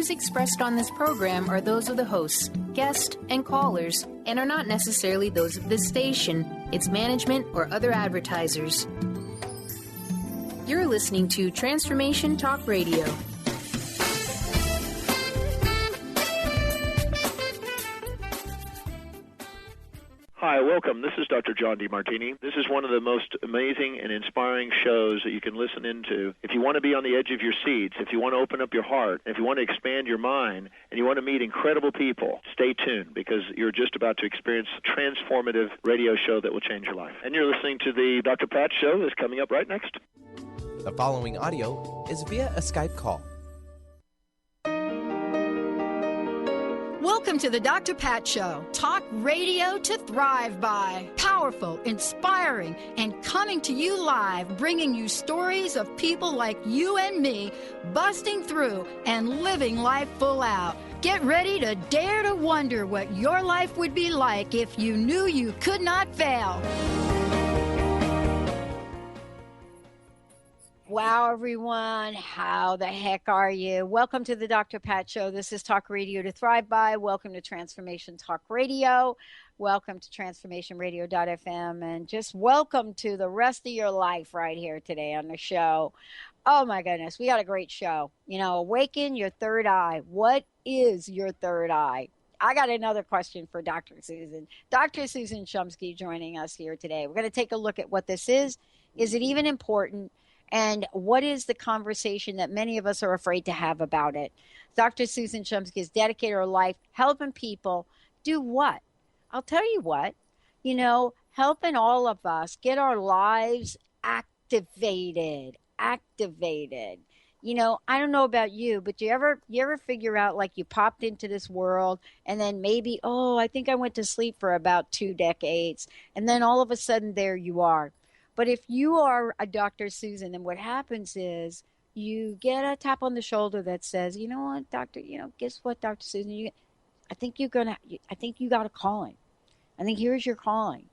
views expressed on this program are those of the hosts, guests, and callers, and are not necessarily those of this station, its management, or other advertisers. You're listening to Transformation Talk Radio. Hi, welcome. This is Dr. John DeMartini. This is one of the most amazing and inspiring shows that you can listen into. If you want to be on the edge of your seats, if you want to open up your heart, if you want to expand your mind, and you want to meet incredible people, stay tuned because you're just about to experience a transformative radio show that will change your life. And you're listening to the Dr. Pat Show that's coming up right next. The following audio is via a Skype call. Welcome to the Dr. Pat Show. Talk radio to thrive by. Powerful, inspiring, and coming to you live, bringing you stories of people like you and me busting through and living life full out. Get ready to dare to wonder what your life would be like if you knew you could not fail. Wow, everyone. How the heck are you? Welcome to the Dr. Pat Show. This is Talk Radio to Thrive By. Welcome to Transformation Talk Radio. Welcome to TransformationRadio.fm. And just welcome to the rest of your life right here today on the show. Oh, my goodness. We got a great show. You know, awaken your third eye. What is your third eye? I got another question for Dr. Susan. Dr. Susan Shumsky joining us here today. We're going to take a look at what this is. Is it even important? And what is the conversation that many of us are afraid to have about it? Dr. Susan Shumsky has dedicated her life helping people do what? I'll tell you what, you know, helping all of us get our lives activated. You know, I don't know about you, but you ever figure out like you popped into this world and then maybe, I think I went to sleep for about 2 decades. And then all of a sudden there you are. But if you are a Dr. Susan, then what happens is you get a tap on the shoulder that says, you know what, doctor, guess what, Dr. Susan, I think you got a calling. I think here's your calling.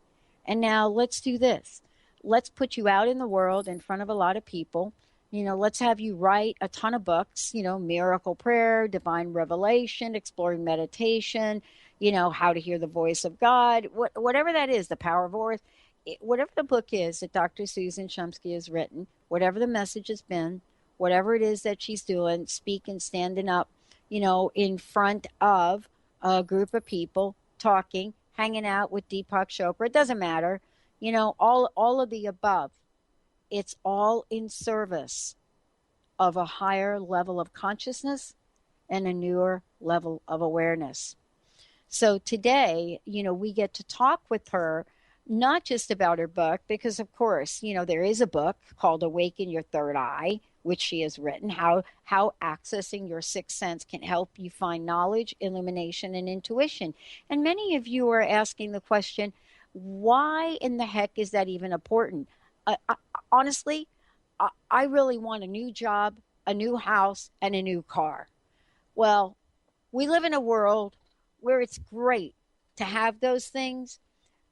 And now let's do this. Let's put you out in the world in front of a lot of people. You know, let's have you write a ton of books, Miracle Prayer, Divine Revelation, Exploring Meditation, How to Hear the Voice of God, whatever that is, The Power of Voice. Whatever the book is that Dr. Susan Shumsky has written, whatever the message has been, whatever it is that she's doing, speaking, standing up, in front of a group of people, talking, hanging out with Deepak Chopra, it doesn't matter, all of the above. It's all in service of a higher level of consciousness and a newer level of awareness. So today, we get to talk with her not just about her book, because of course, there is a book called Awaken Your Third Eye, which she has written, how accessing your sixth sense can help you find knowledge, illumination, and intuition. And many of you are asking the question, why in the heck is that even important? Honestly, I really want a new job, a new house, and a new car. Well, we live in a world where it's great to have those things.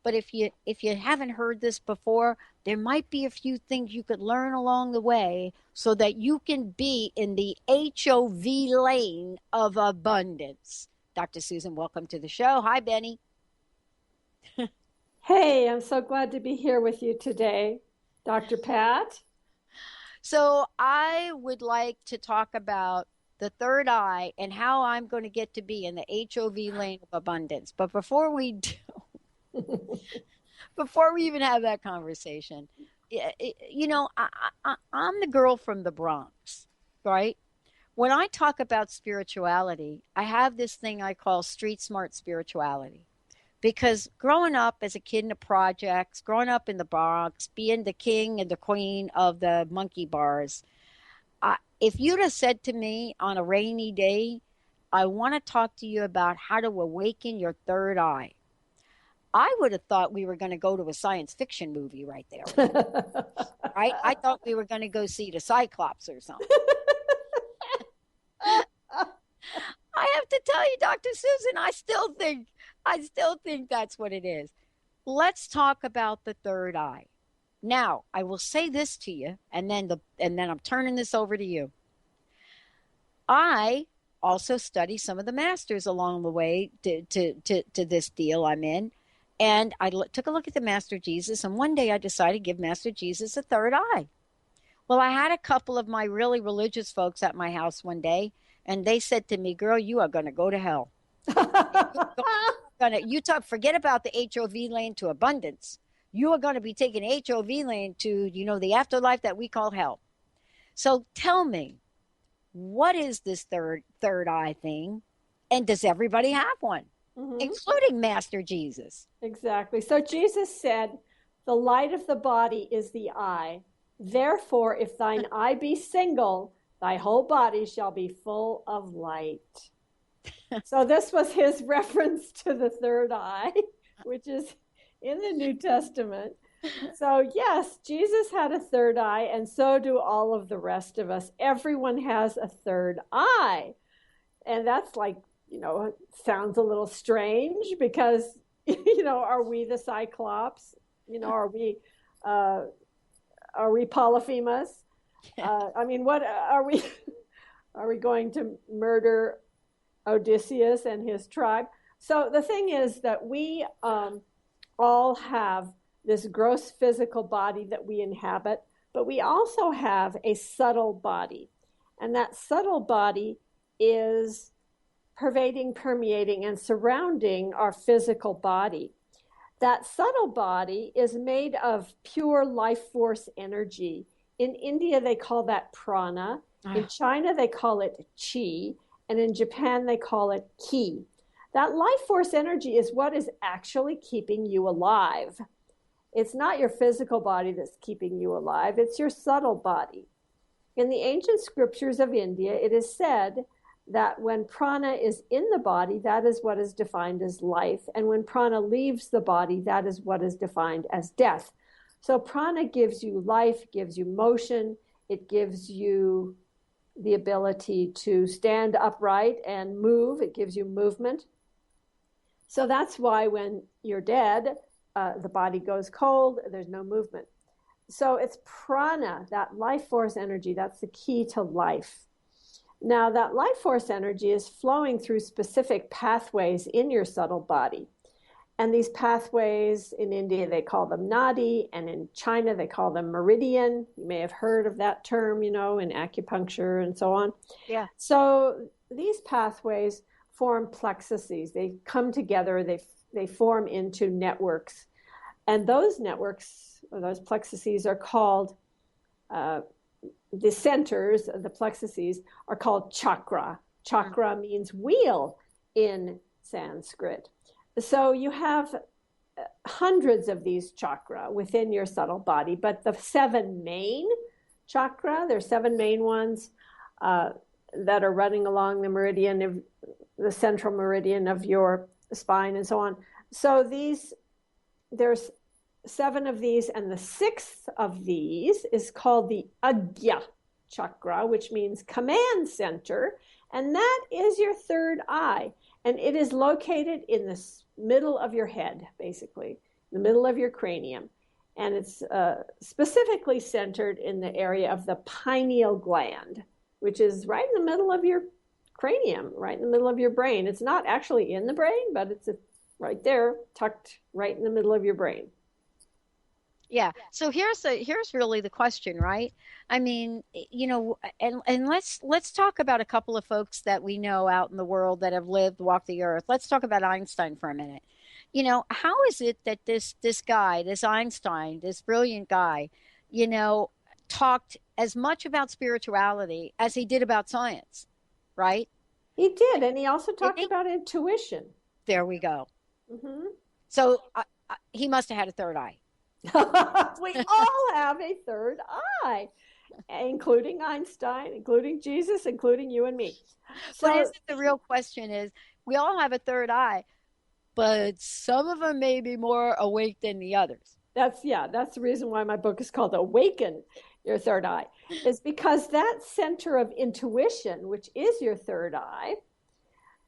But if you haven't heard this before, there might be a few things you could learn along the way so that you can be in the HOV lane of abundance. Dr. Susan, welcome to the show. Hi, Benny. Hey, I'm so glad to be here with you today, Dr. Pat. So I would like to talk about the third eye and how I'm going to get to be in the HOV lane of abundance. But before we do, before we even have that conversation, I'm the girl from the Bronx, right? When I talk about spirituality, I have this thing I call street smart spirituality. Because growing up as a kid in the projects, growing up in the Bronx, being the king and the queen of the monkey bars, if you'd have said to me on a rainy day, I want to talk to you about how to awaken your third eye, I would have thought we were going to go to a science fiction movie right there. Right? I thought we were going to go see the Cyclops or something. I have to tell you, Dr. Susan, I still think that's what it is. Let's talk about the third eye. Now, I will say this to you, and then I'm turning this over to you. I also study some of the masters along the way to this deal I'm in. And I took a look at the Master Jesus, and one day I decided to give Master Jesus a third eye. Well, I had a couple of my really religious folks at my house one day, and they said to me, "Girl, you are going to go to hell. Forget about the HOV lane to abundance. You are going to be taking HOV lane to, the afterlife that we call hell." So tell me, what is this third eye thing? And does everybody have one, including Master Jesus? Exactly. So Jesus said, "The light of the body is the eye. Therefore, if thine eye be single, thy whole body shall be full of light." So this was his reference to the third eye, which is in the New Testament. So yes, Jesus had a third eye, and so do all of the rest of us. Everyone has a third eye. And that's like, sounds a little strange because, are we the Cyclops? Are we Polyphemus? What are we? Are we going to murder Odysseus and his tribe? So the thing is that we all have this gross physical body that we inhabit, but we also have a subtle body. And that subtle body is pervading, permeating, and surrounding our physical body. That subtle body is made of pure life force energy. In India, they call that prana. In China, they call it chi. And in Japan, they call it ki. That life force energy is what is actually keeping you alive. It's not your physical body that's keeping you alive. It's your subtle body. In the ancient scriptures of India, it is said that when prana is in the body, that is what is defined as life. And when prana leaves the body, that is what is defined as death. So prana gives you life, gives you motion. It gives you the ability to stand upright and move. It gives you movement. So that's why when you're dead, the body goes cold, there's no movement. So it's prana, that life force energy, that's the key to life. Now, that life force energy is flowing through specific pathways in your subtle body. And these pathways, in India, they call them nadi, and in China, they call them meridian. You may have heard of that term, in acupuncture and so on. Yeah. So these pathways form plexuses. They come together, they form into networks. And those networks, or those plexuses, are called, the centers, the plexuses, are called chakra. Chakra means wheel in Sanskrit. So you have hundreds of these chakra within your subtle body, but the 7 main chakra, there's 7 main ones that are running along the meridian of the central meridian of your spine and so on. So there's 7 of these, and the 6th of these is called the Agya chakra, which means command center, and that is your third eye, and it is located in the middle of your head, basically, the middle of your cranium, and it's specifically centered in the area of the pineal gland, which is right in the middle of your cranium, right in the middle of your brain. It's not actually in the brain, but it's right there, tucked right in the middle of your brain. Yeah. So here's really the question, right? I mean, and let's talk about a couple of folks that we know out in the world that have walked the earth. Let's talk about Einstein for a minute. How is it that this guy, this Einstein, this brilliant guy, talked as much about spirituality as he did about science, right? He did, and he also talked about intuition. There we go. Mm-hmm. So he must have had a third eye. We all have a third eye, including Einstein, including Jesus, including you and me. So But isn't the real question is, we all have a third eye, but some of them may be more awake than the others. That's the reason why my book is called Awaken, Your Third Eye, is because that center of intuition, which is your third eye,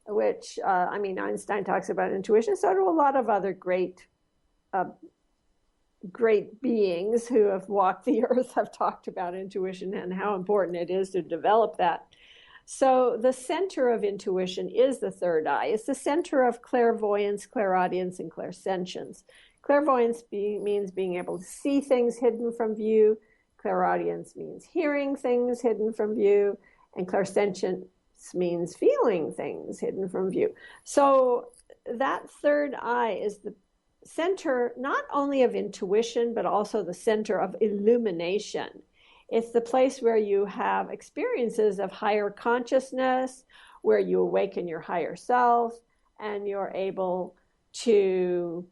which, Einstein talks about intuition, so do a lot of other great beings who have walked the earth have talked about intuition and how important it is to develop that. So the center of intuition is the third eye. It's the center of clairvoyance, clairaudience, and clairsentience. Clairvoyance means being able to see things hidden from view. Clairaudience means hearing things hidden from view. And clairsentience means feeling things hidden from view. So that third eye is the center not only of intuition, but also the center of illumination. It's the place where you have experiences of higher consciousness, where you awaken your higher self, and you're able to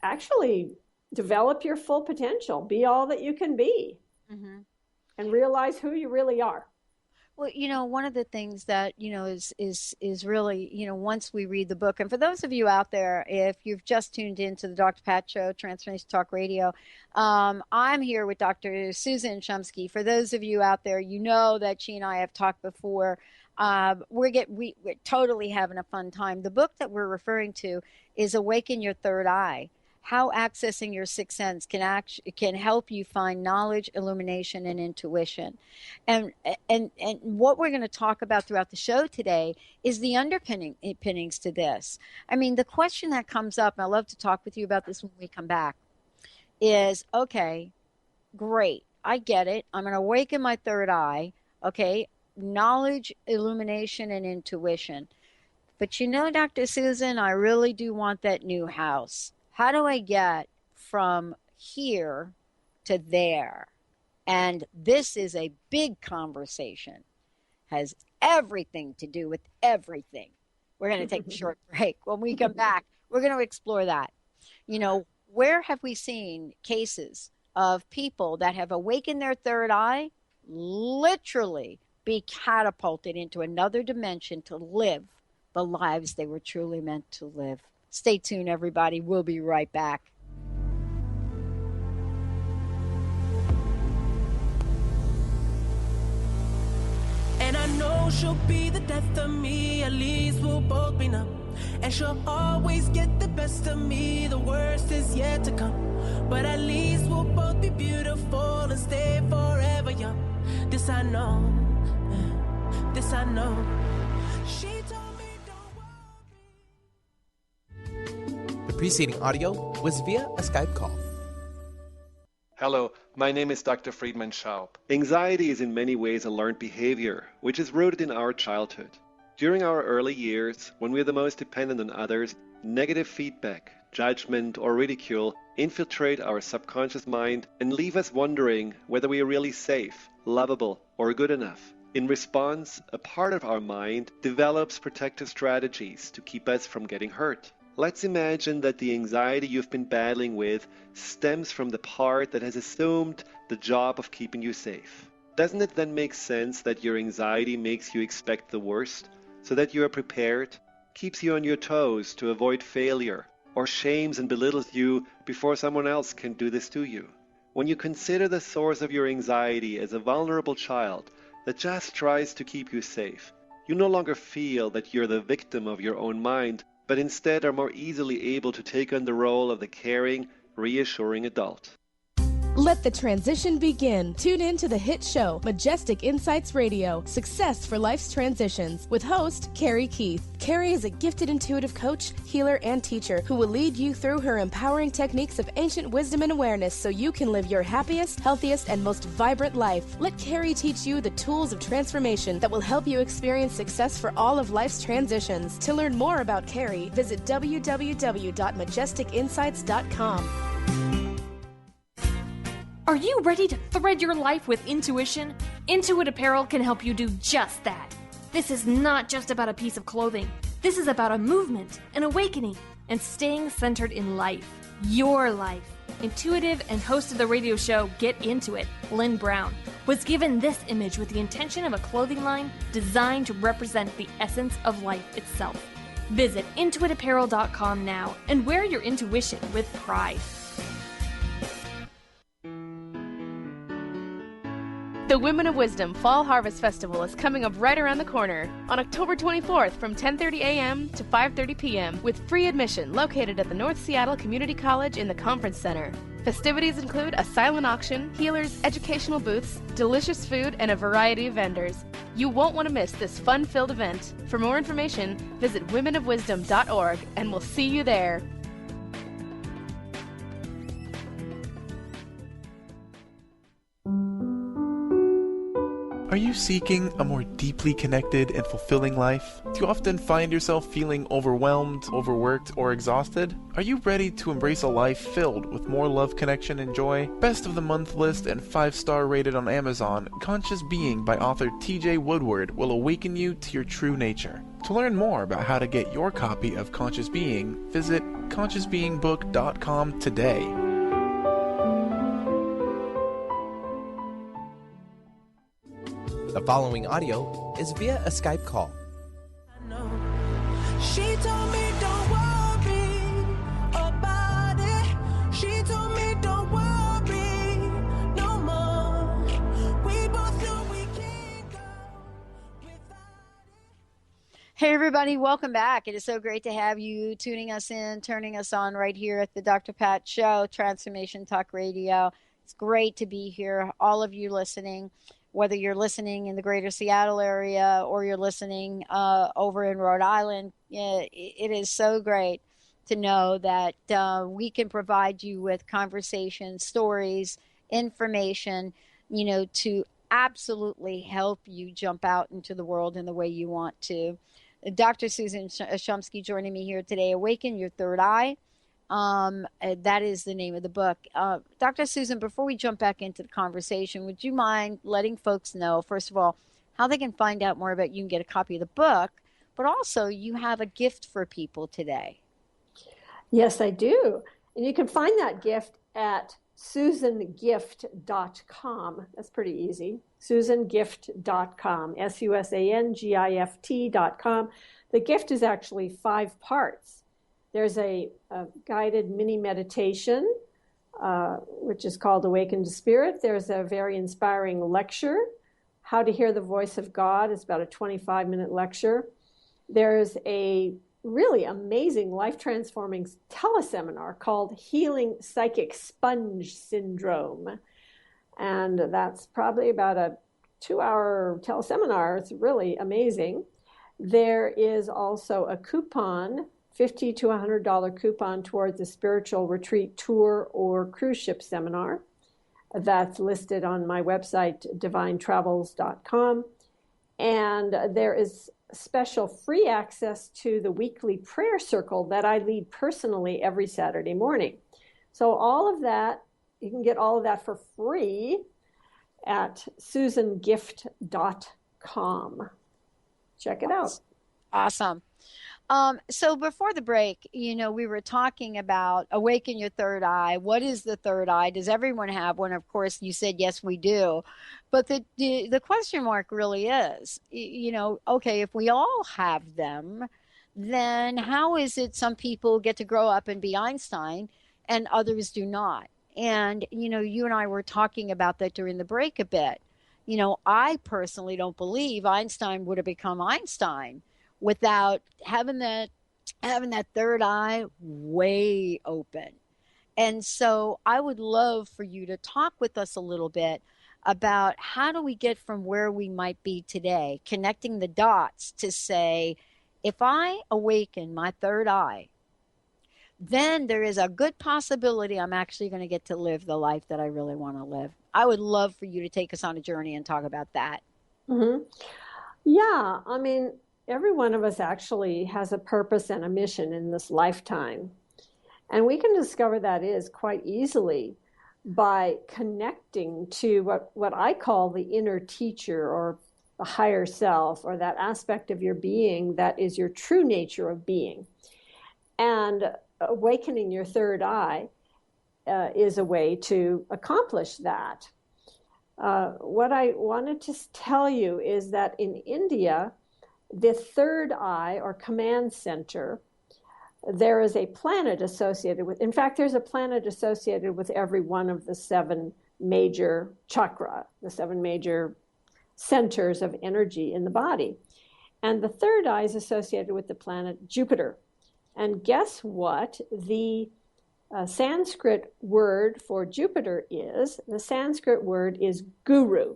actually develop your full potential, be all that you can be, and realize who you really are. Well, one of the things that, is really, once we read the book, and for those of you out there, if you've just tuned into the Dr. Pat Show, Transformation Talk Radio, I'm here with Dr. Susan Shumsky. For those of you out there, you know that she and I have talked before. We're totally having a fun time. The book that we're referring to is Awaken Your Third Eye. How accessing your sixth sense can help you find knowledge, illumination, and intuition. And what we're going to talk about throughout the show today is the underpinnings to this. I mean, the question that comes up, and I'd love to talk with you about this when we come back, is, okay, great, I get it. I'm going to awaken my third eye, okay, knowledge, illumination, and intuition. But Dr. Susan, I really do want that new house. How do I get from here to there? And this is a big conversation, has everything to do with everything. We're going to take a short break. When we come back, we're going to explore that. Where have we seen cases of people that have awakened their third eye, literally be catapulted into another dimension to live the lives they were truly meant to live? Stay tuned, everybody. We'll be right back. And I know she'll be the death of me, at least we'll both be numb. And she'll always get the best of me, the worst is yet to come. But at least we'll both be beautiful and stay forever young. This I know, this I know. She told me don't worry. The preceding audio was via a Skype call. Hello, my name is Dr. Friedman Schaub. Anxiety is in many ways a learned behavior, which is rooted in our childhood. During our early years, when we are the most dependent on others, negative feedback, judgment, or ridicule infiltrate our subconscious mind and leave us wondering whether we are really safe, lovable, or good enough. In response, a part of our mind develops protective strategies to keep us from getting hurt. Let's imagine that the anxiety you've been battling with stems from the part that has assumed the job of keeping you safe. Doesn't it then make sense that your anxiety makes you expect the worst, so that you are prepared, keeps you on your toes to avoid failure, or shames and belittles you before someone else can do this to you? When you consider the source of your anxiety as a vulnerable child that just tries to keep you safe, you no longer feel that you're the victim of your own mind, but instead are more easily able to take on the role of the caring, reassuring adult. Let the transition begin. Tune in to the hit show, Majestic Insights Radio, Success for Life's Transitions, with host Carrie Keith. Carrie is a gifted intuitive coach, healer, and teacher who will lead you through her empowering techniques of ancient wisdom and awareness so you can live your happiest, healthiest, and most vibrant life. Let Carrie teach you the tools of transformation that will help you experience success for all of life's transitions. To learn more about Carrie, visit www.majesticinsights.com. Are you ready to thread your life with intuition? Intuit Apparel can help you do just that. This is not just about a piece of clothing. This is about a movement, an awakening, and staying centered in life. Your life. Intuitive and host of the radio show Get Into It, Lynn Brown, was given this image with the intention of a clothing line designed to represent the essence of life itself. Visit intuitapparel.com now and wear your intuition with pride. The Women of Wisdom Fall Harvest Festival is coming up right around the corner on October 24th from 10:30 a.m. to 5:30 p.m. with free admission located at the North Seattle Community College in the Conference Center. Festivities include a silent auction, healers, educational booths, delicious food, and a variety of vendors. You won't want to miss this fun-filled event. For more information, visit womenofwisdom.org, and we'll see you there. Are you seeking a more deeply connected and fulfilling life? Do you often find yourself feeling overwhelmed, overworked, or exhausted? Are you ready to embrace a life filled with more love, connection, and joy? Best of the Month list and 5-star rated on Amazon, Conscious Being by author TJ Woodward will awaken you to your true nature. To learn more about how to get your copy of Conscious Being, visit consciousbeingbook.com today. The following audio is via a Skype call. She told me don't worry about it. She told me don't worry no more. We both know we can't go without it. Hey everybody, welcome back. It is so great to have you tuning us in, turning us on right here at the Dr. Pat Show, Transformation Talk Radio. It's great to be here, all of you listening. Whether you're listening in the greater Seattle area or you're listening over in Rhode Island, it is so great to know that we can provide you with conversations, stories, information, to absolutely help you jump out into the world in the way you want to. Dr. Susan Shumsky joining me here today, Awaken Your Third Eye. That is the name of the book. Dr. Susan, before we jump back into the conversation, would you mind letting folks know, first of all, how they can find out more about you and get a copy of the book, but also you have a gift for people today? Yes, I do. And you can find that gift at susangift.com. That's pretty easy. susangift.com, SUSANGIFT.com. The gift is actually 5 parts. There's a guided mini meditation, which is called Awaken to Spirit. There's a very inspiring lecture, How to Hear the Voice of God. It's about a 25-minute lecture. There's a really amazing life-transforming teleseminar called Healing Psychic Sponge Syndrome. And that's probably about a 2-hour teleseminar. It's really amazing. There is also a coupon, $50 to $100 coupon towards a spiritual retreat tour or cruise ship seminar. That's listed on my website, divinetravels.com. And there is special free access to the weekly prayer circle that I lead personally every Saturday morning. So all of that, you can get all of that for free at susangift.com. Check it out. Awesome. So before the break, we were talking about Awaken Your Third Eye. What is the third eye? Does everyone have one? Of course, you said, yes, we do. But the question mark really is, okay, if we all have them, then how is it some people get to grow up and be Einstein and others do not? And, you and I were talking about that during the break a bit. I personally don't believe Einstein would have become Einstein without having that third eye way open. And so I would love for you to talk with us a little bit about how do we get from where we might be today, connecting the dots to say, if I awaken my third eye, then there is a good possibility I'm actually going to get to live the life that I really want to live. I would love for you to take us on a journey and talk about that. Mm-hmm. Yeah, I mean, every one of us actually has a purpose and a mission in this lifetime. And we can discover that is quite easily by connecting to what I call the inner teacher or the higher self, or that aspect of your being that is your true nature of being. And awakening your third eye is a way to accomplish that. What I wanted to tell you is that in India, the third eye or command center, there is a planet associated with, in fact, there's a planet associated with every one of the 7 major chakra, the 7 major centers of energy in the body. And the third eye is associated with the planet Jupiter. And guess what? The Sanskrit word for Jupiter the Sanskrit word is guru.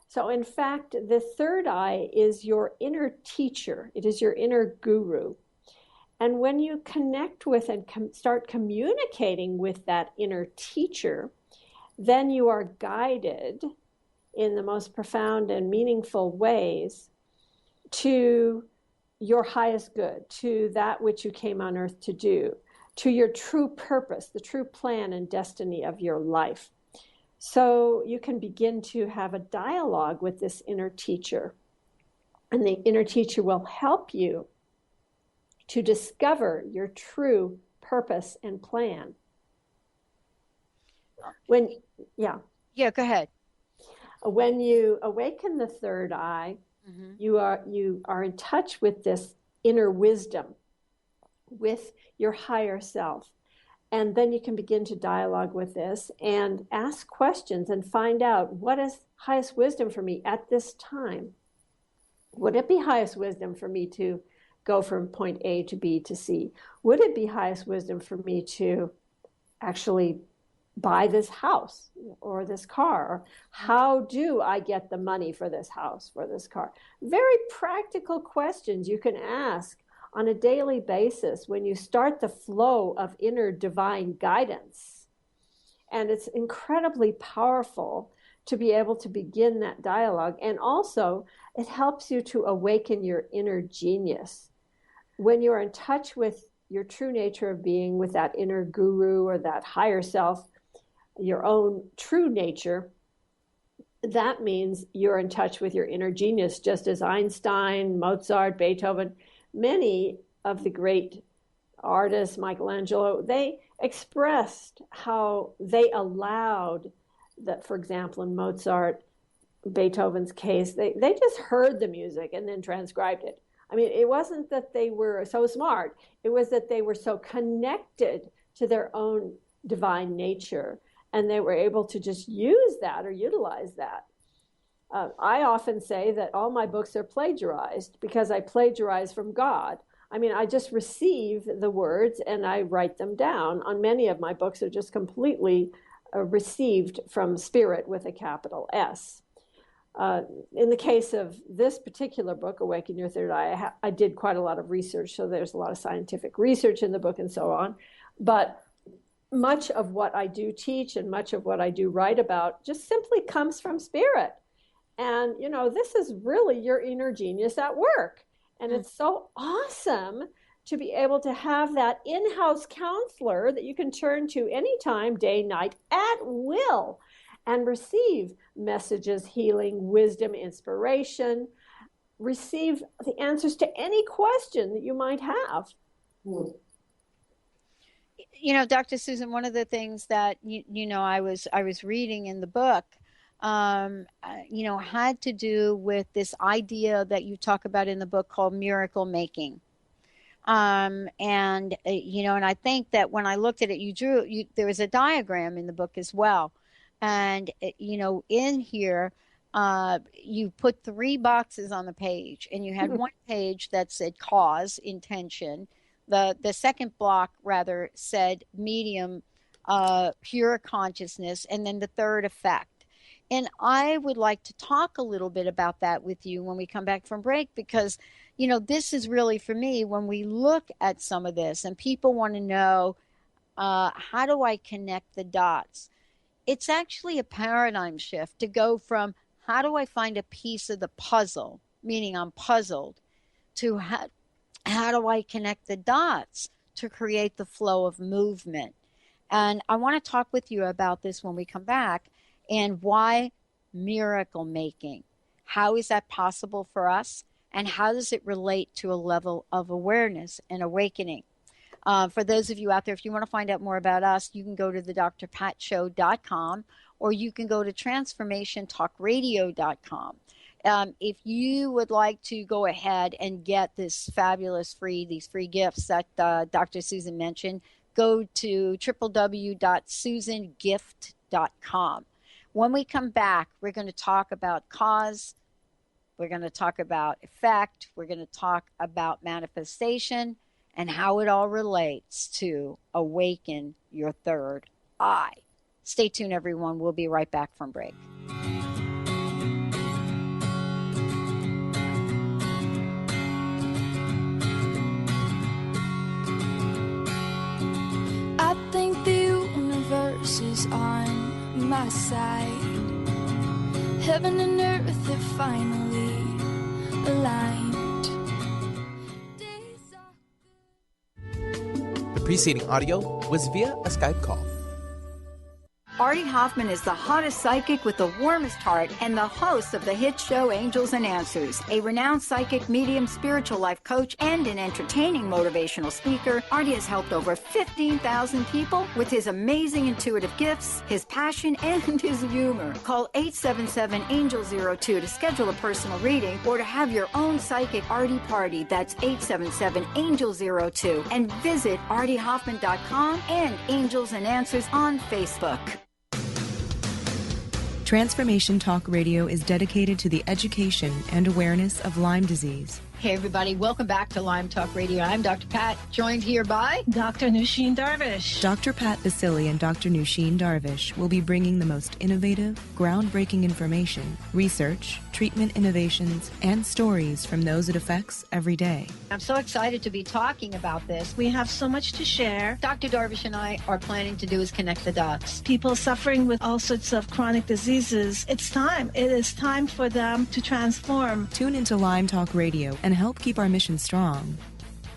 So in fact, the third eye is your inner teacher. It is your inner guru. And when you connect with and start communicating with that inner teacher, then you are guided in the most profound and meaningful ways to your highest good, to that which you came on earth to do, to your true purpose, the true plan and destiny of your life. So you can begin to have a dialogue with this inner teacher, and the inner teacher will help you to discover your true purpose and plan. Yeah, go ahead. When you awaken the third eye, you are in touch with this inner wisdom, with your higher self. And then you can begin to dialogue with this and ask questions and find out, what is highest wisdom for me at this time? Would it be highest wisdom for me to go from point A to B to C? Would it be highest wisdom for me to actually buy this house or this car? How do I get the money for this house, for this car? Very practical questions you can ask on a daily basis when you start the flow of inner divine guidance. And it's incredibly powerful to be able to begin that dialogue. And also, it helps you to awaken your inner genius. When you're in touch with your true nature of being, with that inner guru or that higher self, your own true nature, that means you're in touch with your inner genius, just as Einstein, Mozart, Beethoven, many of the great artists, Michelangelo, they expressed how they allowed that, for example, in Mozart, Beethoven's case, they just heard the music and then transcribed it. I mean, it wasn't that they were so smart. It was that they were so connected to their own divine nature, and they were able to just use that or utilize that. I often say that all my books are plagiarized because I plagiarize from God. I mean, I just receive the words and I write them down. On many of my books are just completely received from Spirit with a capital S. In the case of this particular book, Awaken Your Third Eye, I did quite a lot of research, so there's a lot of scientific research in the book and so on. But much of what I do teach and much of what I do write about just simply comes from Spirit. And, you know, this is really your inner genius at work. And it's so awesome to be able to have that in-house counselor that you can turn to anytime, day, night, at will, and receive messages, healing, wisdom, inspiration, receive the answers to any question that you might have. You know, Dr. Susan, one of the things that, I was reading in the book, had to do with this idea that you talk about in the book called miracle making. And I think that when I looked at it, there was a diagram in the book as well. And, in here, you put 3 boxes on the page, and you had one page that said cause, intention. The second block, rather, said medium, pure consciousness, and then the third, effect. And I would like to talk a little bit about that with you when we come back from break, because, this is really, for me, when we look at some of this and people want to know, how do I connect the dots? It's actually a paradigm shift to go from how do I find a piece of the puzzle, meaning I'm puzzled, to how do I connect the dots to create the flow of movement. And I want to talk with you about this when we come back. And why miracle making? How is that possible for us? And how does it relate to a level of awareness and awakening? For those of you out there, if you want to find out more about us, you can go to the drpatshow.com, or you can go to transformationtalkradio.com. If you would like to go ahead and get these free gifts that Dr. Susan mentioned, go to www.susangift.com. When we come back, we're going to talk about cause, we're going to talk about effect, we're going to talk about manifestation, and how it all relates to awaken your third eye. Stay tuned, everyone. We'll be right back from break. I think the universe is on my side. Heaven and earth have finally aligned. The preceding audio was via a Skype call. Artie Hoffman is the hottest psychic with the warmest heart and the host of the hit show Angels and Answers. A renowned psychic, medium, spiritual life coach, and an entertaining motivational speaker, Artie has helped over 15,000 people with his amazing intuitive gifts, his passion, and his humor. Call 877-ANGEL-02 to schedule a personal reading or to have your own psychic Artie party. That's 877-ANGEL-02. And visit artiehoffman.com and Angels and Answers on Facebook. Transformation Talk Radio is dedicated to the education and awareness of Lyme disease. Hey, everybody. Welcome back to Lyme Talk Radio. I'm Dr. Pat, joined here by Dr. Nusheen Darvish. Dr. Pat Basili and Dr. Nusheen Darvish will be bringing the most innovative, groundbreaking information, research, treatment innovations, and stories from those it affects every day. I'm so excited to be talking about this. We have so much to share. Dr. Darvish and I are planning to do is connect the dots. People suffering with all sorts of chronic diseases, it's time. It is time for them to transform. Tune into Lyme Talk Radio and help keep our mission strong.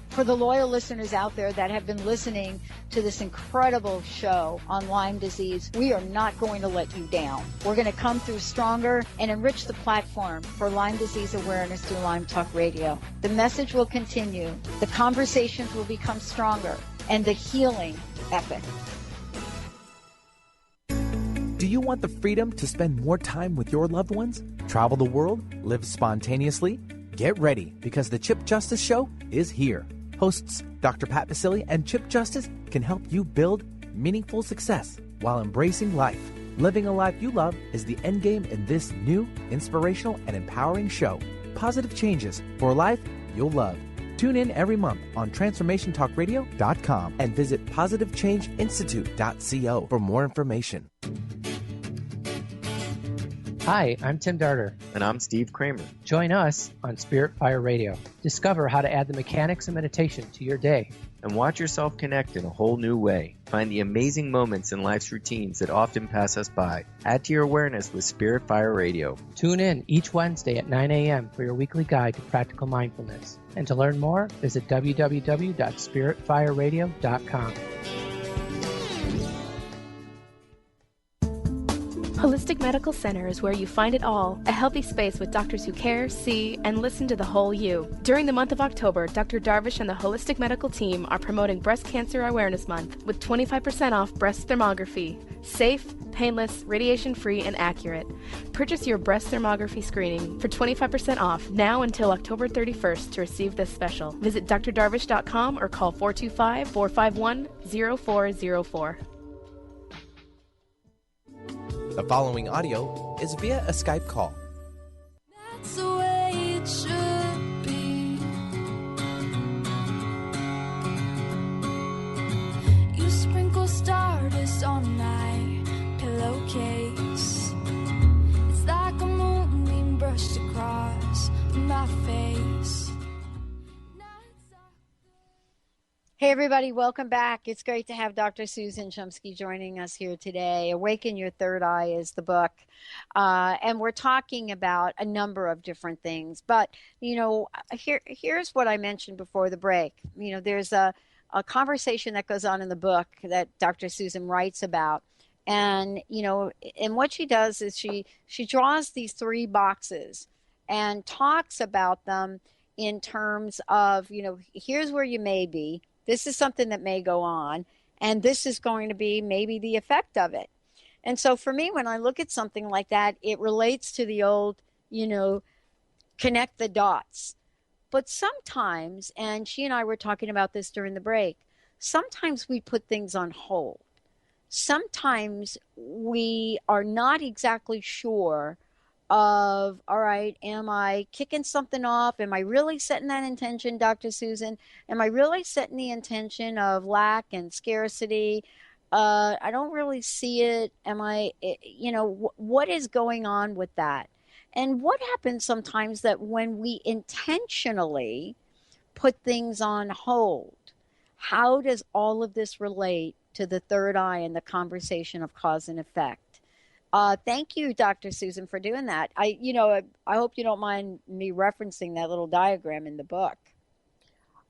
For the loyal listeners out there that have been listening to this incredible show on Lyme disease, we are not going to let you down. We're going to come through stronger and enrich the platform for Lyme disease awareness through Lyme Talk Radio. The message will continue, the conversations will become stronger, and the healing epic. Do you want the freedom to spend more time with your loved ones? Travel the world? Live spontaneously? Get ready, because the Chip Justice Show is here. Hosts Dr. Pat Basili and Chip Justice can help you build meaningful success while embracing life. Living a life you love is the end game in this new, inspirational, and empowering show. Positive changes for a life you'll love. Tune in every month on TransformationTalkRadio.com and visit PositiveChangeInstitute.co for more information. Hi, I'm Tim Darter. And I'm Steve Kramer. Join us on Spirit Fire Radio. Discover how to add the mechanics of meditation to your day. And watch yourself connect in a whole new way. Find the amazing moments in life's routines that often pass us by. Add to your awareness with Spirit Fire Radio. Tune in each Wednesday at 9 a.m. for your weekly guide to practical mindfulness. And to learn more, visit www.spiritfireradio.com. Holistic Medical Center is where you find it all. A healthy space with doctors who care, see, and listen to the whole you. During the month of October, Dr. Darvish and the Holistic Medical team are promoting Breast Cancer Awareness Month with 25% off breast thermography. Safe, painless, radiation-free, and accurate. Purchase your breast thermography screening for 25% off now until October 31st to receive this special. Visit drdarvish.com or call 425-451-0404. The following audio is via a Skype call. That's the way it should be. You sprinkle stardust on my pillowcase. It's like a moonbeam brushed across my face. Hey, everybody, welcome back. It's great to have Dr. Susan Chomsky joining us here today. Awaken Your Third Eye is the book. And we're talking about a number of different things. But, you know, here's what I mentioned before the break. You know, there's a conversation that goes on in the book that Dr. Susan writes about. And, you know, and what she does is she draws these three boxes and talks about them in terms of, you know, here's where you may be. This is something that may go on, and this is going to be maybe the effect of it. And so for me, when I look at something like that, it relates to the old, you know, connect the dots. But sometimes, and she and I were talking about this during the break, sometimes we put things on hold. Sometimes we are not exactly sure of, all right, am I kicking something off? Am I really setting that intention, Dr. Susan? Am I really setting the intention of lack and scarcity? I don't really see it. Am I, what is going on with that? And what happens sometimes that when we intentionally put things on hold, how does all of this relate to the third eye and the conversation of cause and effect? Thank you, Dr. Susan, for doing that. I hope you don't mind me referencing that little diagram in the book.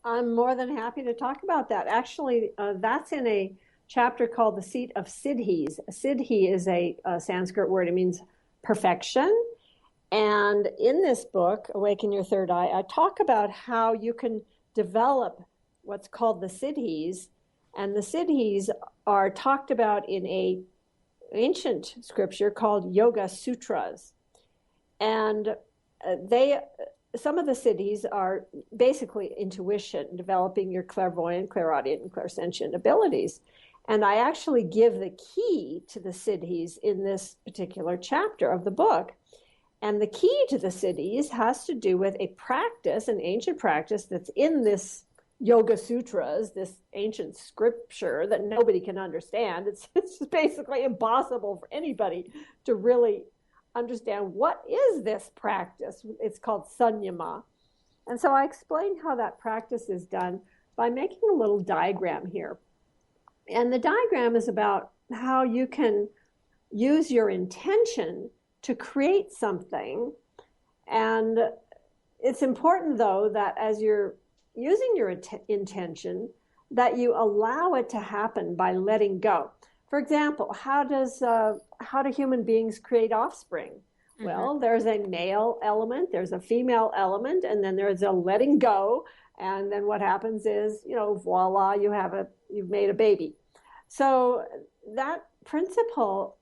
I'm more than happy to talk about that. Actually, that's in a chapter called The Seat of Siddhis. Siddhi is a Sanskrit word. It means perfection. And in this book, Awaken Your Third Eye, I talk about how you can develop what's called the Siddhis. And the Siddhis are talked about in a ancient scripture called Yoga Sutras. And some of the Siddhis are basically intuition, developing your clairvoyant, clairaudient, and clairsentient abilities. And I actually give the key to the Siddhis in this particular chapter of the book. And the key to the Siddhis has to do with a practice, an ancient practice that's in this Yoga Sutras, this ancient scripture that nobody can understand. It's basically impossible for anybody to really understand what is this practice. It's called Sanyama. And so I explain how that practice is done by making a little diagram here. And the diagram is about how you can use your intention to create something. And it's important, though, that as you're using your intention, that you allow it to happen by letting go. For example, how do human beings create offspring? Mm-hmm. Well, there's a male element, there's a female element, and then there's a letting go. And then what happens is, voila, you've made a baby. So that principle,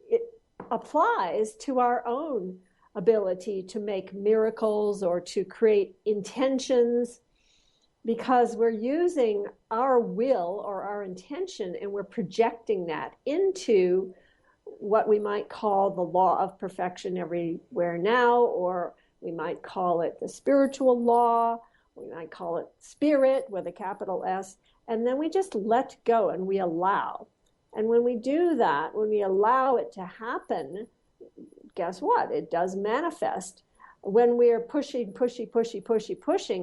it applies to our own ability to make miracles or to create intentions, because we're using our will or our intention and we're projecting that into what we might call the law of perfection everywhere now, or we might call it the spiritual law, we might call it spirit with a capital S, and then we just let go and we allow. And when we do that, when we allow it to happen, guess what? It does manifest. When we are pushing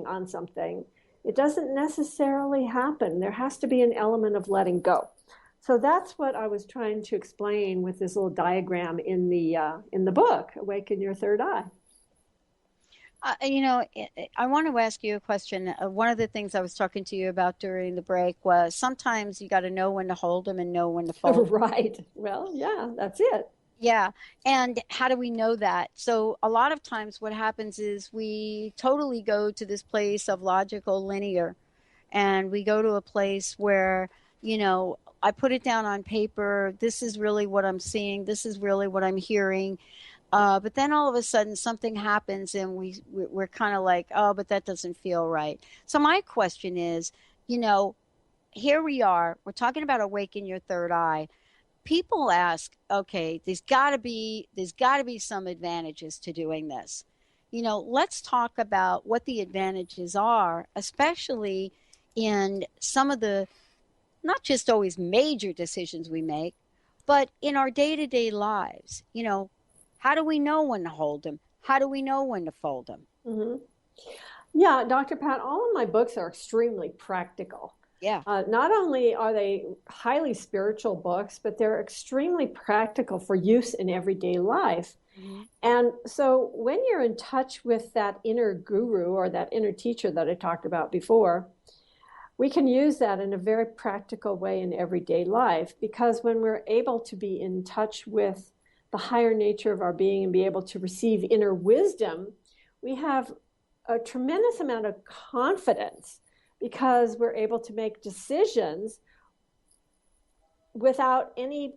on something, it doesn't necessarily happen. There has to be an element of letting go. So that's what I was trying to explain with this little diagram in the book, Awaken Your Third Eye. I want to ask you a question. One of the things I was talking to you about during the break was sometimes you got to know when to hold them and know when to fold them. Right. Well, yeah, that's it. Yeah. And how do we know that? So a lot of times what happens is we totally go to this place of logical linear, and we go to a place where, I put it down on paper. This is really what I'm seeing. This is really what I'm hearing. But then all of a sudden something happens and we're kind of like, oh, but that doesn't feel right. So my question is, here we are. We're talking about Awaken Your Third Eye. People ask, okay, there's got to be some advantages to doing this. Let's talk about what the advantages are, especially in some of the, not just always major decisions we make, but in our day-to-day lives. How do we know when to hold them? How do we know when to fold them? Mm-hmm. Yeah, Dr. Pat, all of my books are extremely practical. Yeah. Not only are they highly spiritual books, but they're extremely practical for use in everyday life. Mm-hmm. And so when you're in touch with that inner guru or that inner teacher that I talked about before, we can use that in a very practical way in everyday life, because when we're able to be in touch with the higher nature of our being and be able to receive inner wisdom, we have a tremendous amount of confidence, because we're able to make decisions without any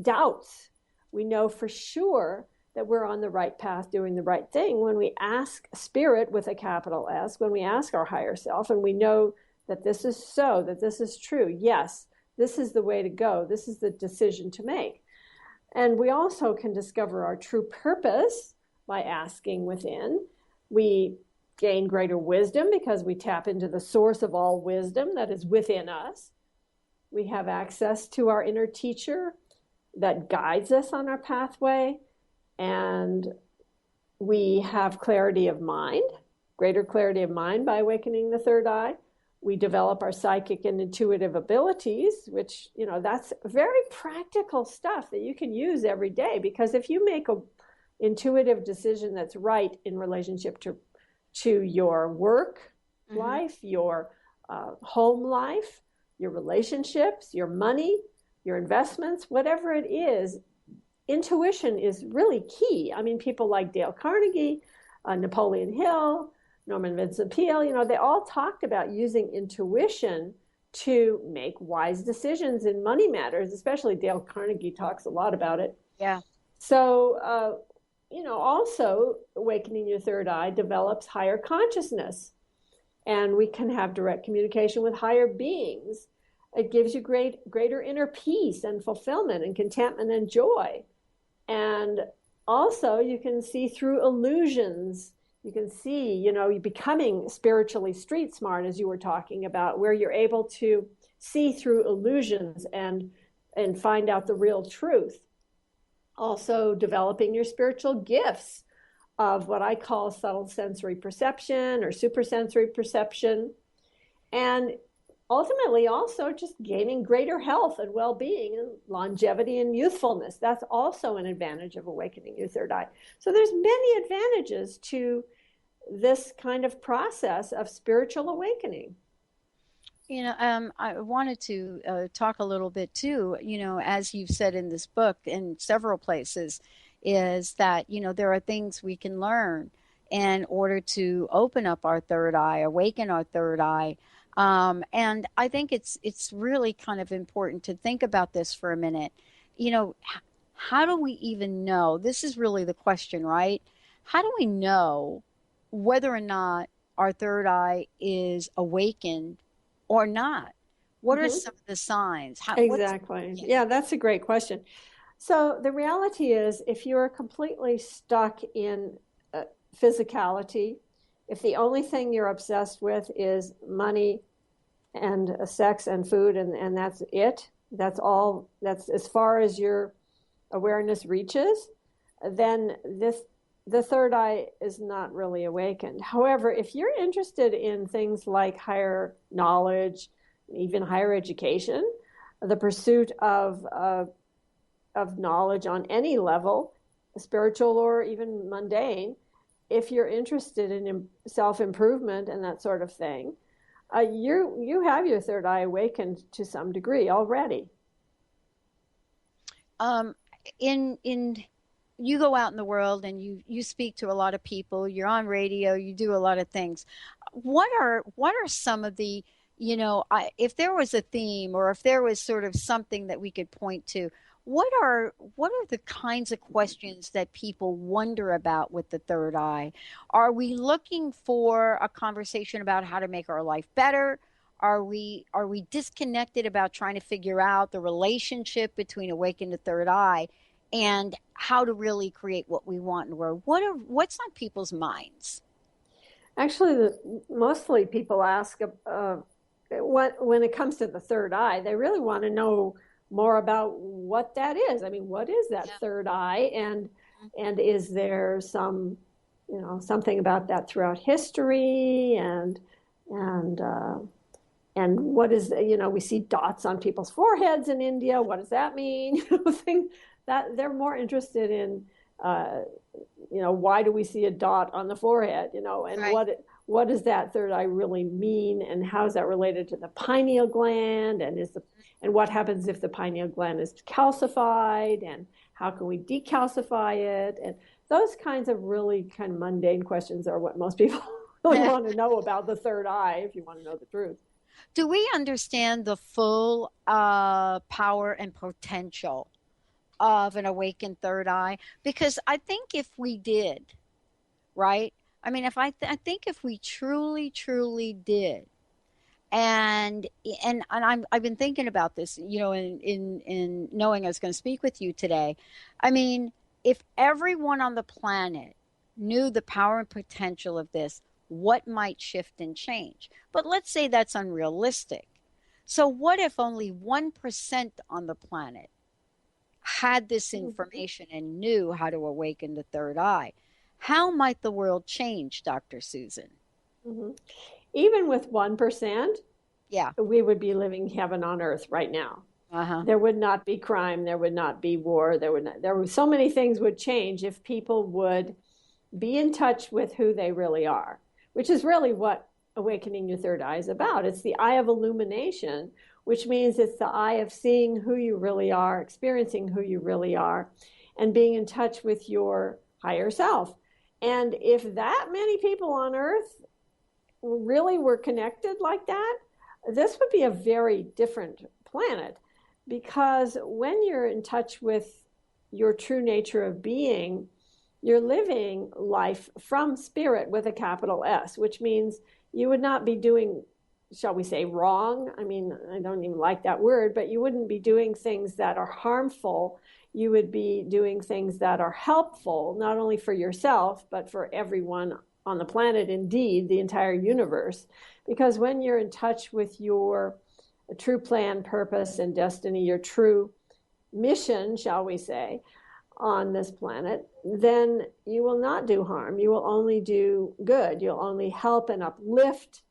doubts. We know for sure that we're on the right path, doing the right thing when we ask Spirit with a capital S, when we ask our higher self, and we know that this is so, that this is true. Yes, this is the way to go. This is the decision to make. And we also can discover our true purpose by asking within. We gain greater wisdom because we tap into the source of all wisdom that is within us. We have access to our inner teacher that guides us on our pathway. And we have clarity of mind, greater clarity of mind by awakening the third eye. We develop our psychic and intuitive abilities, which, that's very practical stuff that you can use every day. Because if you make an intuitive decision that's right in relationship to your work life, your home life, your relationships, your money, your investments, whatever it is, intuition is really key. I mean, people like Dale Carnegie, Napoleon Hill, Norman Vincent Peale, they all talked about using intuition to make wise decisions in money matters, especially Dale Carnegie talks a lot about it. Yeah. So, also awakening your third eye develops higher consciousness, and we can have direct communication with higher beings. It gives you greater inner peace and fulfillment and contentment and joy. And also you can see through illusions. You can see, you're becoming spiritually street smart, as you were talking about, where you're able to see through illusions and find out the real truth. Also developing your spiritual gifts of what I call subtle sensory perception or supersensory perception. And ultimately also just gaining greater health and well-being and longevity and youthfulness. That's also an advantage of awakening your third eye. So there's many advantages to this kind of process of spiritual awakening. I wanted to talk a little bit too, as you've said in this book in several places, is that, there are things we can learn in order to open up our third eye, awaken our third eye. And I think it's really kind of important to think about this for a minute. How do we even know? This is really the question, right? How do we know whether or not our third eye is awakened or not? What are some of the signs? Exactly. Yeah, that's a great question. So the reality is, if you're completely stuck in physicality, if the only thing you're obsessed with is money and sex and food, and that's it, that's all, that's as far as your awareness reaches, then the third eye is not really awakened. However, if you're interested in things like higher knowledge, even higher education, the pursuit of knowledge on any level, spiritual or even mundane, if you're interested in self-improvement and that sort of thing, you have your third eye awakened to some degree already. You go out in the world and you speak to a lot of people, you're on radio, you do a lot of things. What are some of the, if there was a theme or if there was sort of something that we could point to, what are the kinds of questions that people wonder about with the third eye? Are we looking for a conversation about how to make our life better? Are we disconnected about trying to figure out the relationship between awakened to third eye and how to really create what we want in the world? What's on people's minds? Actually, mostly people ask when it comes to the third eye, they really want to know more about what that is. I mean, what is that third eye, and is there some, something about that throughout history, and what is, we see dots on people's foreheads in India. What does that mean? Things that they're more interested in, why do we see a dot on the forehead, and right. What does that third eye really mean, and how is that related to the pineal gland, and what happens if the pineal gland is calcified, and how can we decalcify it? And those kinds of really kind of mundane questions are what most people really want to know about the third eye, if you want to know the truth. Do we understand the full power and potential of an awakened third eye? Because I think if we did, right? I mean, I think if we truly, truly did, And I've been thinking about this, in knowing I was going to speak with you today. I mean, if everyone on the planet knew the power and potential of this, what might shift and change? But let's say that's unrealistic. So what if only 1% on the planet had this information and knew how to awaken the third eye? How might the world change, Dr. Susan? Mm-hmm. Even with 1%, yeah, we would be living heaven on earth right now. Uh-huh. There would not be crime. There would not be war. There were so many things would change if people would be in touch with who they really are, which is really what Awakening Your Third Eye is about. It's the eye of illumination, which means it's the eye of seeing who you really are, experiencing who you really are, and being in touch with your higher self. And if that many people on earth really were connected like that, this would be a very different planet, because when you're in touch with your true nature of being, you're living life from spirit with a capital S, which means you would not be doing, shall we say, wrong. I mean, I don't even like that word, but you wouldn't be doing things that are harmful. You would be doing things that are helpful, not only for yourself, but for everyone on the planet, indeed, the entire universe. Because when you're in touch with your true plan, purpose, and destiny, your true mission, shall we say, on this planet, then you will not do harm. You will only do good. You'll only help and uplift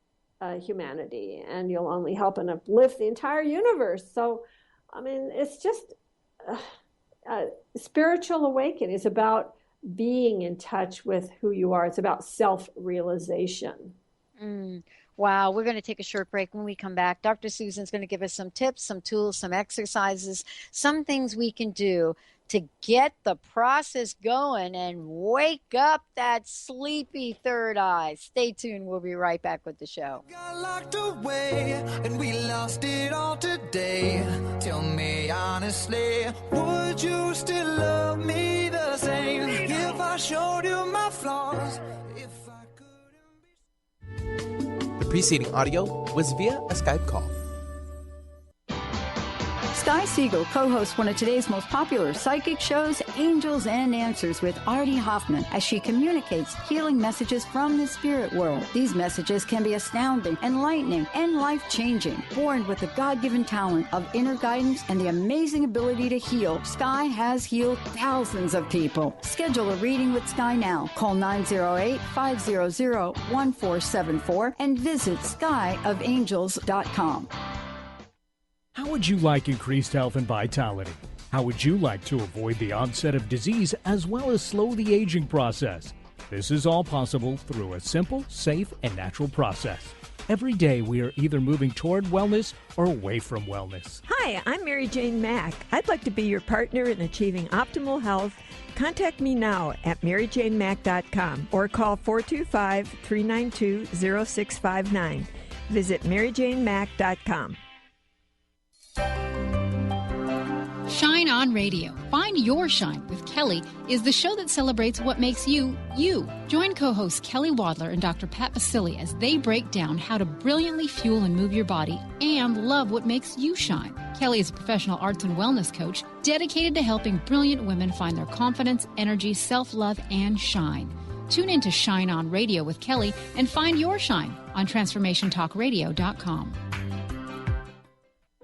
humanity, and you'll only help and uplift the entire universe. So, I mean, it's just spiritual awakening. It's about being in touch with who you are. It's about self-realization. Wow, we're going to take a short break. When we come back, Dr. Susan's going to give us some tips, some tools, some exercises, some things we can do to get the process going and wake up that sleepy third eye. Stay tuned. We'll be right back with the show. Got locked away and we lost it all today. Tell me honestly, would you still love me the same if I showed you my flaws? The preceding audio was via a Skype call. Sky Siegel co-hosts one of today's most popular psychic shows, Angels and Answers, with Artie Hoffman, as she communicates healing messages from the spirit world. These messages can be astounding, enlightening, and life-changing. Born with the God-given talent of inner guidance and the amazing ability to heal, Sky has healed thousands of people. Schedule a reading with Sky now. Call 908-500-1474 and visit skyofangels.com. How would you like increased health and vitality? How would you like to avoid the onset of disease as well as slow the aging process? This is all possible through a simple, safe, and natural process. Every day we are either moving toward wellness or away from wellness. Hi, I'm Mary Jane Mack. I'd like to be your partner in achieving optimal health. Contact me now at maryjanemack.com or call 425-392-0659. Visit maryjanemack.com. Shine On Radio. Find Your Shine with Kelly is the show that celebrates what makes you, you. Join co-hosts Kelly Wadler and Dr. Pat Basili as they break down how to brilliantly fuel and move your body and love what makes you shine. Kelly is a professional arts and wellness coach dedicated to helping brilliant women find their confidence, energy, self-love, and shine. Tune in to Shine On Radio with Kelly and find your shine on TransformationTalkRadio.com.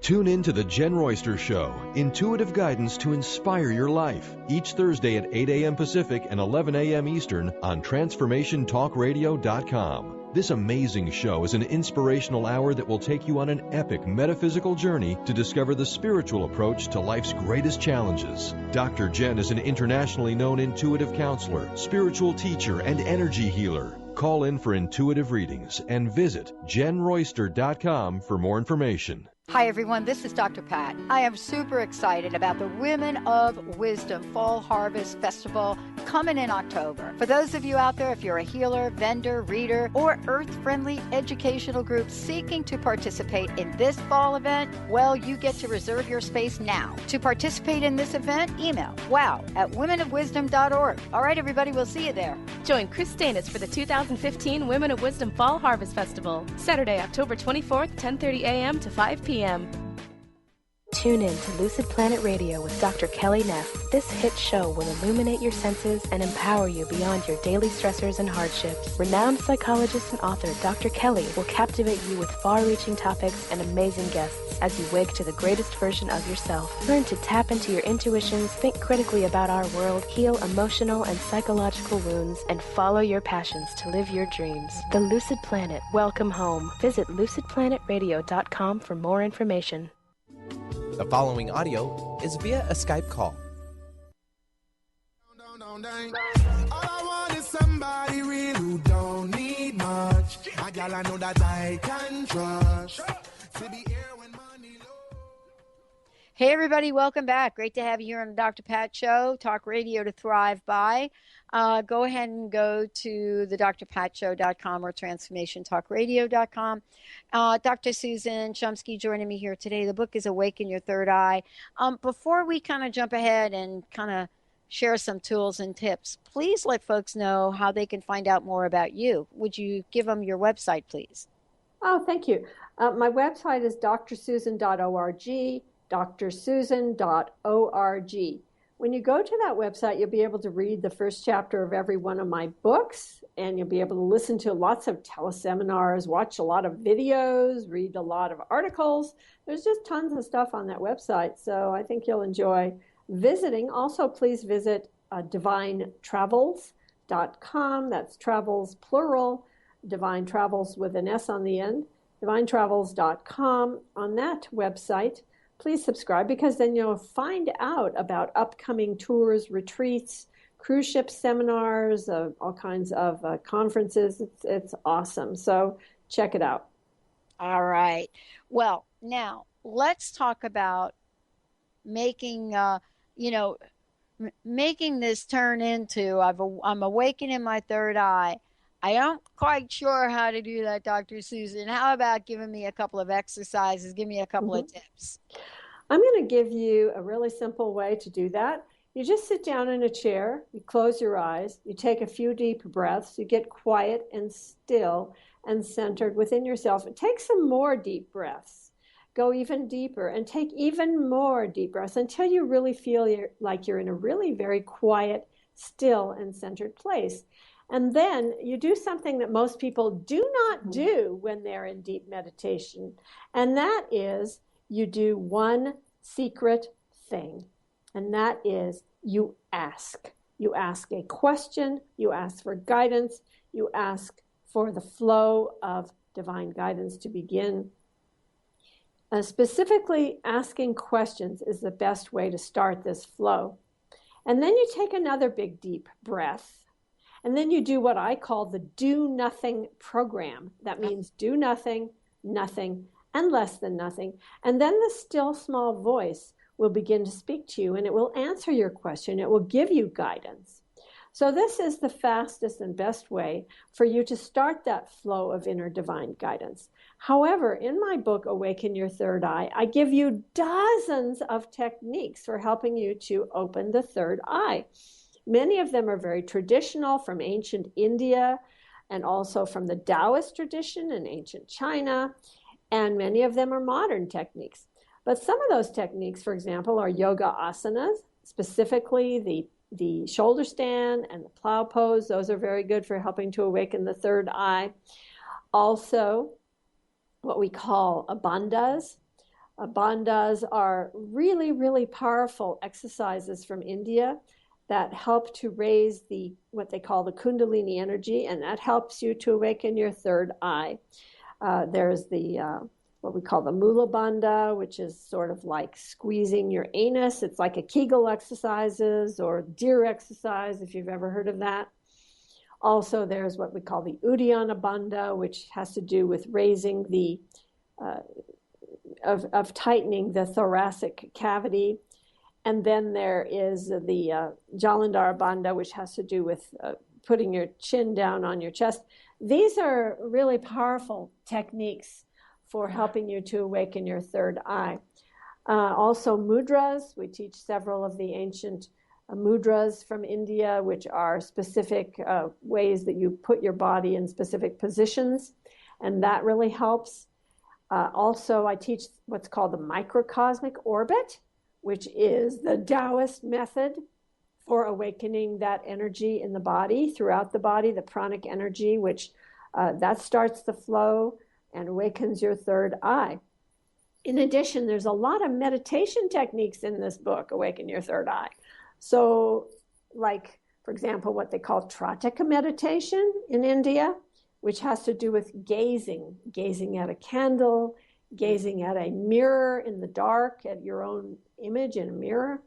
Tune in to The Jen Royster Show, intuitive guidance to inspire your life, each Thursday at 8 a.m. Pacific and 11 a.m. Eastern on TransformationTalkRadio.com. This amazing show is an inspirational hour that will take you on an epic metaphysical journey to discover the spiritual approach to life's greatest challenges. Dr. Jen is an internationally known intuitive counselor, spiritual teacher, and energy healer. Call in for intuitive readings and visit JenRoyster.com for more information. Hi, everyone. This is Dr. Pat. I am super excited about the Women of Wisdom Fall Harvest Festival coming in October. For those of you out there, if you're a healer, vendor, reader, or earth-friendly educational group seeking to participate in this fall event, well, you get to reserve your space now. To participate in this event, email wow@womenofwisdom.org. All right, everybody, we'll see you there. Join Chris Danis for the 2015 Women of Wisdom Fall Harvest Festival, Saturday, October 24th, 10:30 a.m. to 5 p.m. Tune in to Lucid Planet Radio with Dr. Kelly Neff. This hit show will illuminate your senses and empower you beyond your daily stressors and hardships. Renowned psychologist and author Dr. Kelly will captivate you with far-reaching topics and amazing guests as you wake to the greatest version of yourself. Learn to tap into your intuitions, think critically about our world, heal emotional and psychological wounds, and follow your passions to live your dreams. The Lucid Planet. Welcome home. Visit lucidplanetradio.com for more information. The following audio is via a Skype call. All I want is somebody real who don't need much. A gal I know that I can trust. To be here when money low. Hey, everybody, welcome back. Great to have you here on the Dr. Pat Show, talk radio to thrive by. Go ahead and go to the drpatshow.com or transformationtalkradio.com. Dr. Susan Chomsky joining me here today. The book is Awaken Your Third Eye. Before we kind of jump ahead and kind of share some tools and tips, please let folks know how they can find out more about you. Would you give them your website, please? Oh, thank you. My website is drsusan.org, drsusan.org. When you go to that website, you'll be able to read the first chapter of every one of my books, and you'll be able to listen to lots of teleseminars, watch a lot of videos, read a lot of articles. There's just tons of stuff on that website, so I think you'll enjoy visiting. Also, please visit divinetravels.com. That's travels plural, divine travels with an S on the end, divinetravels.com. On that website, please subscribe, because then you'll find out about upcoming tours, retreats, cruise ship seminars, all kinds of conferences. It's awesome. So check it out. All right. Well, now let's talk about making, making this turn into I'm awakening my third eye. I don't quite sure how to do that, Dr. Susan. How about giving me a couple of exercises? Give me a couple of tips. I'm going to give you a really simple way to do that. You just sit down in a chair, you close your eyes, you take a few deep breaths, you get quiet and still and centered within yourself. And take some more deep breaths. Go even deeper and take even more deep breaths until you really feel like you're in a really very quiet, still, and centered place. And then you do something that most people do not do when they're in deep meditation, and that is you do one secret thing, and that is you ask. You ask a question, you ask for guidance, you ask for the flow of divine guidance to begin. Specifically, asking questions is the best way to start this flow. And then you take another big deep breath. And then you do what I call the do nothing program. That means do nothing, nothing, and less than nothing. And then the still small voice will begin to speak to you, and it will answer your question. It will give you guidance. So this is the fastest and best way for you to start that flow of inner divine guidance. However, in my book, Awaken Your Third Eye, I give you dozens of techniques for helping you to open the third eye. Many of them are very traditional from ancient India and also from the Taoist tradition in ancient China, and many of them are modern techniques. But some of those techniques, for example, are yoga asanas, specifically the shoulder stand and the plow pose. Those are very good for helping to awaken the third eye. Also, what we call bandhas. Bandhas are really, really powerful exercises from India that help to raise what they call the Kundalini energy, and that helps you to awaken your third eye. There's what we call the Mula Bandha, which is sort of like squeezing your anus. It's like a Kegel exercises or deer exercise, if you've ever heard of that. Also, there's what we call the Uddiyana Bandha, which has to do with raising of tightening the thoracic cavity. And then there is the Jalandhara Bandha, which has to do with putting your chin down on your chest. These are really powerful techniques for helping you to awaken your third eye. Also mudras. We teach several of the ancient mudras from India, which are specific ways that you put your body in specific positions, and that really helps. Also, I teach what's called the microcosmic orbit, which is the Taoist method for awakening that energy in the body, throughout the body, the pranic energy, which that starts the flow and awakens your third eye. In addition, there's a lot of meditation techniques in this book, Awaken Your Third Eye. So, like, for example, what they call Trataka meditation in India, which has to do with gazing at a candle, gazing at a mirror in the dark, at your own image in a mirror,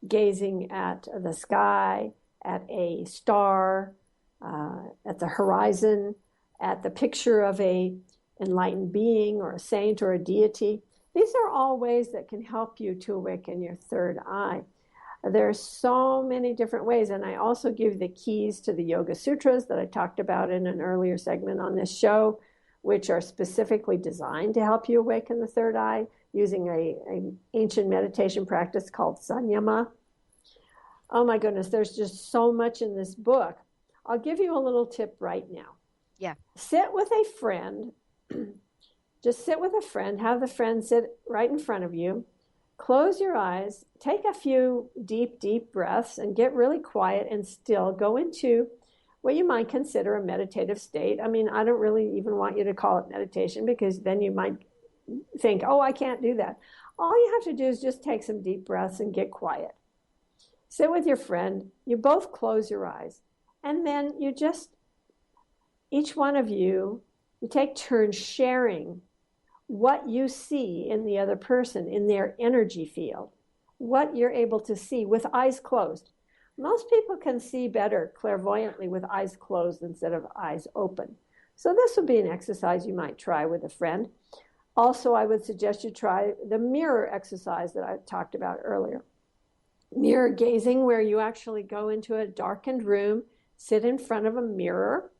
gazing at the sky, at a star, at the horizon, at the picture of a enlightened being or a saint or a deity. These are all ways that can help you to awaken your third eye. There are so many different ways, and I also give the keys to the Yoga Sutras that I talked about in an earlier segment on this show, which are specifically designed to help you awaken the third eye using an ancient meditation practice called Sanyama. Oh my goodness, there's just so much in this book. I'll give you a little tip right now. Yeah. Sit with a friend. Just sit with a friend. Have the friend sit right in front of you. Close your eyes. Take a few deep, deep breaths and get really quiet and still. Go into what you might consider a meditative state. I mean, I don't really even want you to call it meditation because then you might think, oh, I can't do that. All you have to do is just take some deep breaths and get quiet. Sit with your friend. You both close your eyes. And then you just, each one of you, you take turns sharing what you see in the other person, in their energy field, what you're able to see with eyes closed. Most people can see better clairvoyantly with eyes closed instead of eyes open. So this would be an exercise you might try with a friend. Also, I would suggest you try the mirror exercise that I talked about earlier. Mirror gazing, where you actually go into a darkened room, sit in front of a mirror.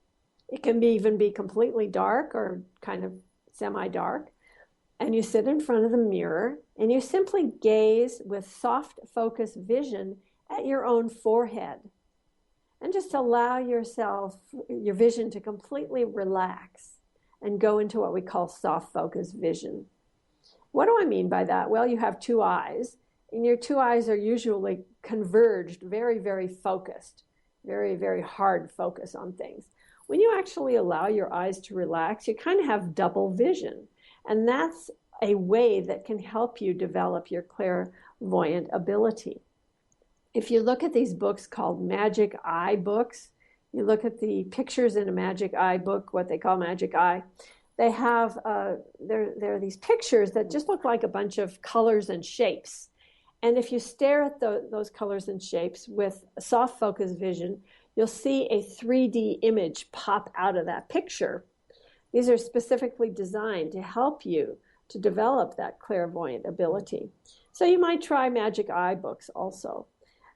It can even be completely dark or kind of semi-dark. And you sit in front of the mirror and you simply gaze with soft focus vision at your own forehead. And just allow yourself, your vision to completely relax and go into what we call soft focus vision. What do I mean by that? Well, you have two eyes, and your two eyes are usually converged, very, very focused, very, very hard focus on things. When you actually allow your eyes to relax, you kind of have double vision. And that's a way that can help you develop your clairvoyant ability. If you look at these books called Magic Eye books, you look at the pictures in a Magic Eye book, what they call Magic Eye, they have, there are these pictures that just look like a bunch of colors and shapes. And if you stare at those colors and shapes with soft focus vision, you'll see a 3D image pop out of that picture. These are specifically designed to help you to develop that clairvoyant ability. So you might try Magic Eye books also.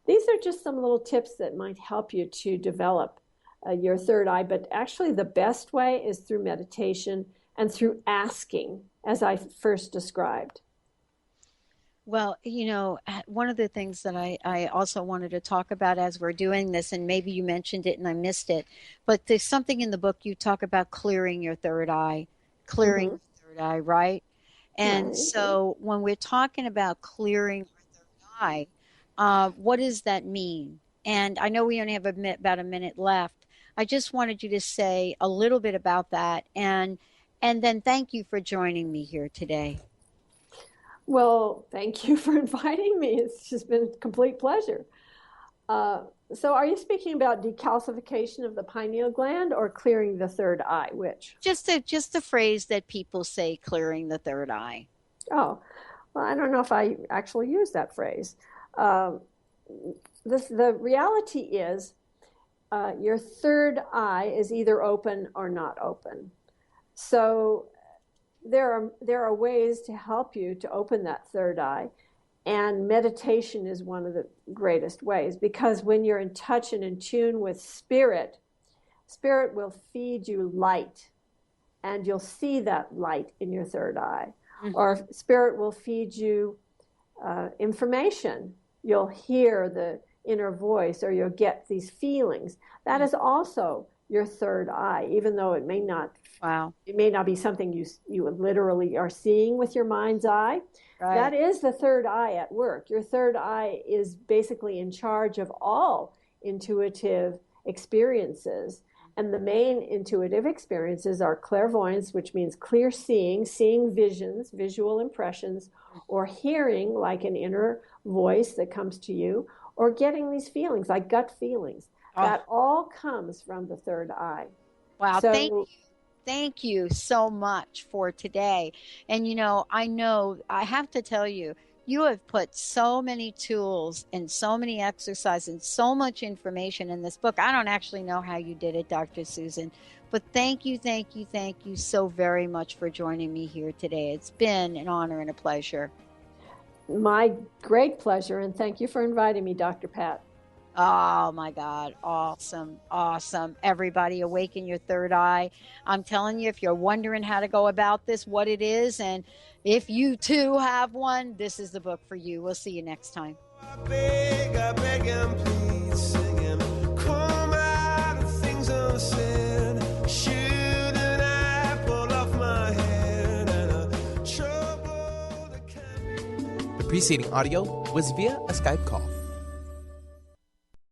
These are just some little tips that might help you to develop your third eye, but actually the best way is through meditation and through asking, as I first described. Well, you know, one of the things that I also wanted to talk about as we're doing this, and maybe you mentioned it and I missed it, but there's something in the book you talk about clearing your third eye, clearing the third eye, right? And so when we're talking about clearing our third eye, what does that mean? And I know we only have about a minute left. I just wanted you to say a little bit about that, and then thank you for joining me here today. Well, thank you for inviting me. It's just been a complete pleasure. So are you speaking about decalcification of the pineal gland or clearing the third eye? Which? Just the phrase that people say, clearing the third eye. Oh, well, I don't know if I actually use that phrase. The reality is your third eye is either open or not open. So there are ways to help you to open that third eye. And meditation is one of the greatest ways, because when you're in touch and in tune with spirit, spirit will feed you light, and you'll see that light in your third eye. Mm-hmm. Or spirit will feed you information. You'll hear the inner voice, or you'll get these feelings. That is also your third eye, even though it may not. Wow. It may not be something you literally are seeing with your mind's eye. Right. That is the third eye at work. Your third eye is basically in charge of all intuitive experiences. And the main intuitive experiences are clairvoyance, which means clear seeing visions, visual impressions, or hearing like an inner voice that comes to you, or getting these feelings like gut feelings. Oh. That all comes from the third eye. Wow, thank you so much for today. And I have to tell you, you have put so many tools and so many exercises and so much information in this book. I don't actually know how you did it, Dr. Susan, but thank you so very much for joining me here today. It's been an honor and a pleasure. My great pleasure, and thank you for inviting me, Dr. Pat. Oh my God. Awesome. Everybody, awaken your third eye. I'm telling you, if you're wondering how to go about this, what it is, and if you too have one, this is the book for you. We'll see you next time. I beg him, please sing him. Come out of things unsaid. Shoot an apple off my head and a trouble that can be. The preceding audio was via a Skype call.